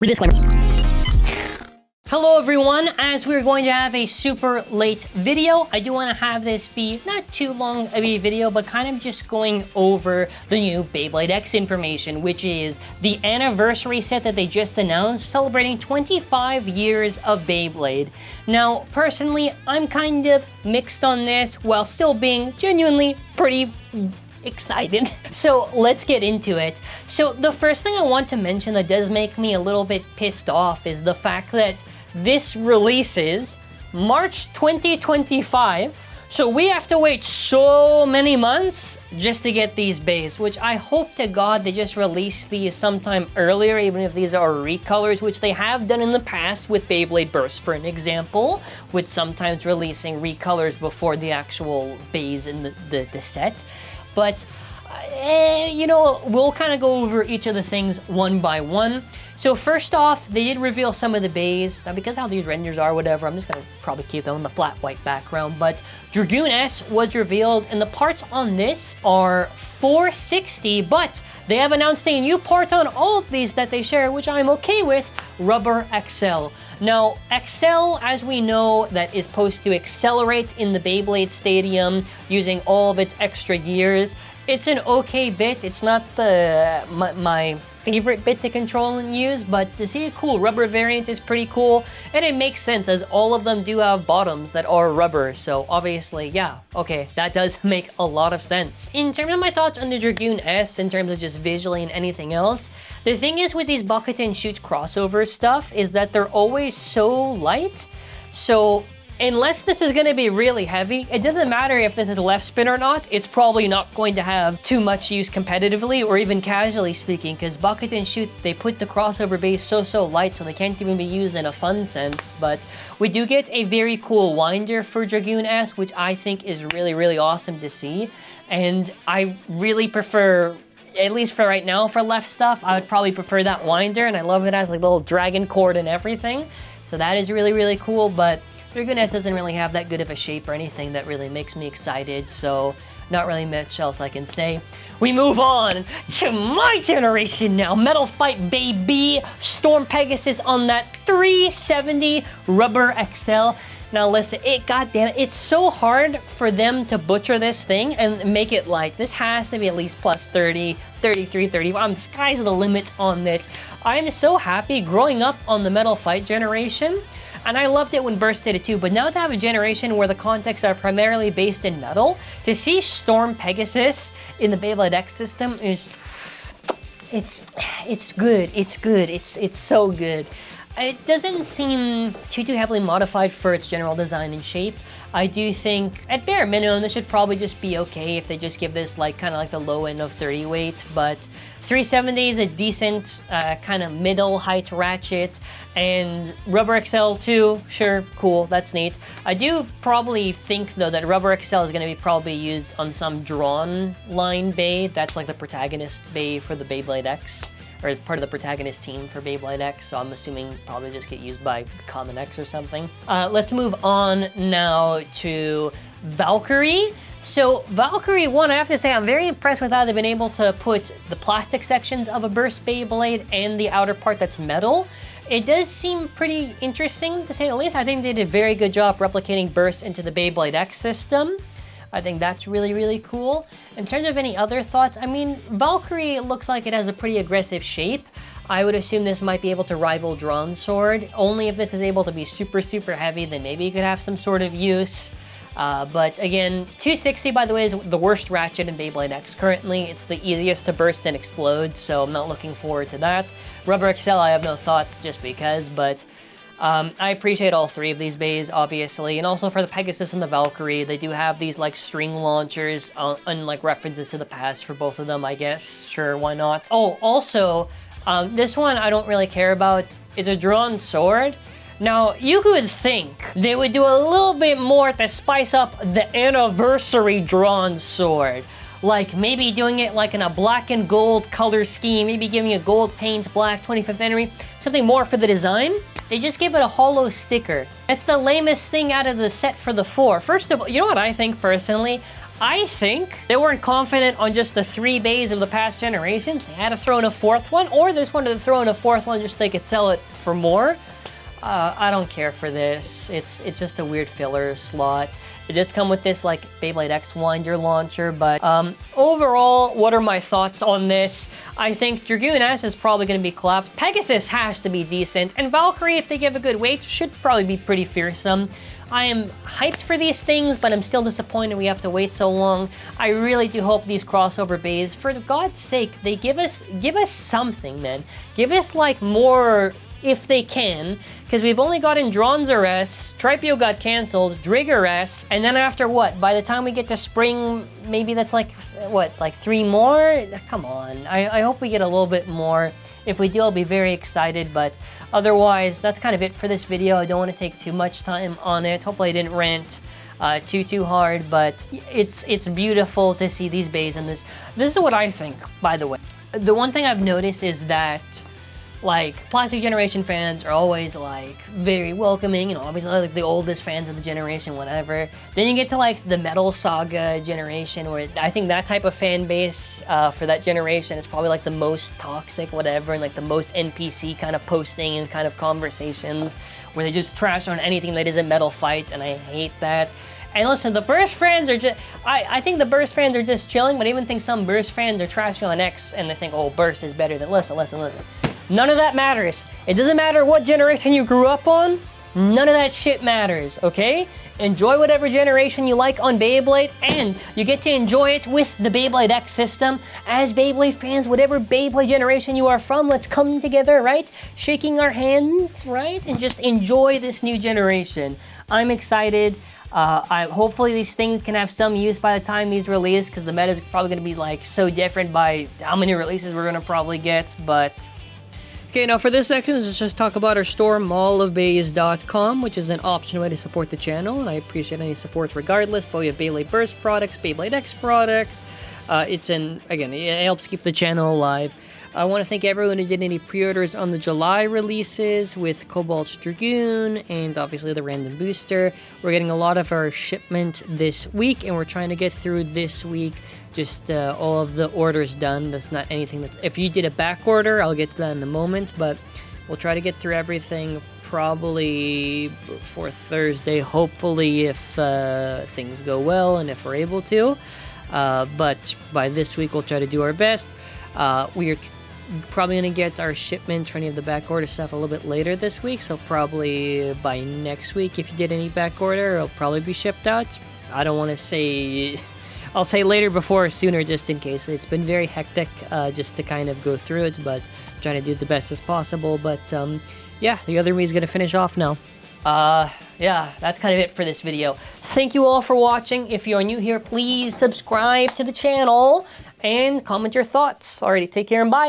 Disclaimer. Hello everyone, as we're going to have a super late video, I do want to have this be not too long of a video, but kind of just going over the new Beyblade X information, which is the anniversary set that they just announced, celebrating 25 years of Beyblade. Now, personally, I'm kind of mixed on this, while still being genuinely pretty excited. So let's get into it. So the first thing I want to mention that does make me a little bit pissed off is the fact that this releases March 2025. So we have to wait so many months just to get these bays, which I hope to God they just release these sometime earlier, even if these are recolors, which they have done in the past with Beyblade Burst, for an example, with sometimes releasing recolors before the actual bays in the set. But, you know, we'll kind of go over each of the things one by one. So first off, they did reveal some of the bays. Now, because how these renders are, whatever, I'm just going to probably keep them on the flat white background. But Dragoon S was revealed, and the parts on this are 460, but they have announced a new part on all of these that they share, which I'm okay with, Rubber XL. Now, XL, as we know, that is supposed to accelerate in the Beyblade Stadium using all of its extra gears. It's an okay bit. It's not my favorite bit to control and use, but to see a cool rubber variant is pretty cool, and it makes sense as all of them do have bottoms that are rubber, so obviously, yeah, okay, that does make a lot of sense. In terms of my thoughts on the Dragoon S, in terms of just visually and anything else, the thing is with these bucket and shoot crossover stuff is that they're always so light, so unless this is going to be really heavy, it doesn't matter if this is left spin or not, it's probably not going to have too much use competitively or even casually speaking, because bucket and shoot, they put the crossover base so light so they can't even be used in a fun sense. But we do get a very cool winder for Dragoon S, which I think is really awesome to see, and I really prefer, at least for right now, for left stuff, I would probably prefer that winder, and I love it as like little dragon cord and everything, so that is really cool. But Dragoon S doesn't really have that good of a shape or anything that really makes me excited, so not really much else I can say. We move on to my generation now. Metal Fight Baby, Storm Pegasus on that 370 Rubber XL. Now listen, goddamn, it's so hard for them to butcher this thing and make it light. This has to be at least plus 30, 33, 31. Sky's the limit on this. I'm so happy growing up on the Metal Fight generation, and I loved it when Burst did it too, but now to have a generation where the contexts are primarily based in metal, to see Storm Pegasus in the Beyblade X system is, it's good, it's so good. It doesn't seem too heavily modified for its general design and shape. I do think, at bare minimum, this should probably just be okay if they just give this like kind of like the low end of 30 weight, but 370 is a decent kind of middle height ratchet, and Rubber XL too, sure, cool, that's neat. I do probably think though that Rubber XL is going to be probably used on some drawn line bay. That's like the protagonist bay for the Beyblade X, or part of the protagonist team for Beyblade X, so I'm assuming probably just get used by Common X or something. Let's move on now to Valkyrie. So Valkyrie 1, I have to say I'm very impressed with how they've been able to put the plastic sections of a Burst Beyblade and the outer part that's metal. It does seem pretty interesting, to say the least. I think they did a very good job replicating Burst into the Beyblade X system. I think that's really cool. In terms of any other thoughts, I mean, Valkyrie looks like it has a pretty aggressive shape. I would assume this might be able to rival Drawn Sword. Only if this is able to be super heavy, then maybe you could have some sort of use. But again, 260, by the way, is the worst ratchet in Beyblade X currently. It's the easiest to burst and explode, so I'm not looking forward to that. Rubber XL, I have no thoughts just because, but I appreciate all three of these bays, obviously, and also for the Pegasus and the Valkyrie, they do have these like string launchers and like references to the past for both of them, I guess. Sure, why not? Oh, also, this one I don't really care about. It's a drawn sword. Now, you could think they would do a little bit more to spice up the anniversary drawn sword. Like maybe doing it like in a black and gold color scheme, maybe giving it gold paint, black, 25th anniversary, something more for the design. They just give it a hollow sticker. It's the lamest thing out of the set for the 4. First of all, you know what I think personally? I think they weren't confident on just the 3 bays of the past generations. They had to throw in a 4th one, or they just wanted to throw in a 4th one just so they could sell it for more. I don't care for this. It's just a weird filler slot. It does come with this like Beyblade X Winder launcher, but overall, what are my thoughts on this? I think Dragoon S is probably going to be clapped. Pegasus has to be decent, and Valkyrie, if they give a good weight, should probably be pretty fearsome. I am hyped for these things, but I'm still disappointed we have to wait so long. I really do hope these crossover bays, for God's sake, they give us something, man. Give us like more, if they can, because we've only gotten Dronzer S, Tripio got canceled, Drigger S, and then after what? By the time we get to spring, maybe that's like, what, like 3 more? Come on, I hope we get a little bit more. If we do, I'll be very excited, but otherwise, that's kind of it for this video. I don't want to take too much time on it. Hopefully I didn't rant too hard, but it's beautiful to see these bays in this. This is what I think, by the way. The one thing I've noticed is that like Plastic Generation fans are always like very welcoming, you know, obviously like the oldest fans of the generation, whatever. Then you get to like the Metal Saga generation, where I think that type of fan base for that generation is probably like the most toxic, whatever, and like the most NPC kind of posting and kind of conversations where they just trash on anything that isn't Metal Fight, and I hate that. And listen, the Burst fans are just, I think the Burst fans are just chilling, but I even think some Burst fans are trashing on X and they think, oh, Burst is better than, listen. None of that matters. It doesn't matter what generation you grew up on. None of that shit matters, okay? Enjoy whatever generation you like on Beyblade, and you get to enjoy it with the Beyblade X system. As Beyblade fans, whatever Beyblade generation you are from, let's come together, right? Shaking our hands, right? And just enjoy this new generation. I'm excited. Hopefully these things can have some use by the time these release, because the meta is probably going to be like so different by how many releases we're going to probably get, but... Okay, now for this section, let's just talk about our store, mallofbays.com, which is an optional way to support the channel, and I appreciate any support regardless. But we have Beyblade Burst products, Beyblade X products. Again, it helps keep the channel alive. I want to thank everyone who did any pre-orders on the July releases with Cobalt's Dragoon and obviously the random booster. We're getting a lot of our shipment this week, and we're trying to get through this week just all of the orders done. That's not anything that's... If you did a back order, I'll get to that in a moment, but we'll try to get through everything probably for Thursday, hopefully, if things go well and if we're able to. But by this week, we'll try to do our best. We are probably going to get our shipment for any of the back order stuff a little bit later this week, so probably by next week, if you did any back order, it'll probably be shipped out. I don't want to say... I'll say later before sooner, just in case. It's been very hectic just to kind of go through it, but I'm trying to do the best as possible. But yeah, the other me is going to finish off now. Yeah, that's kind of it for this video. Thank you all for watching. If you're new here, please subscribe to the channel and comment your thoughts. Alrighty, take care and bye.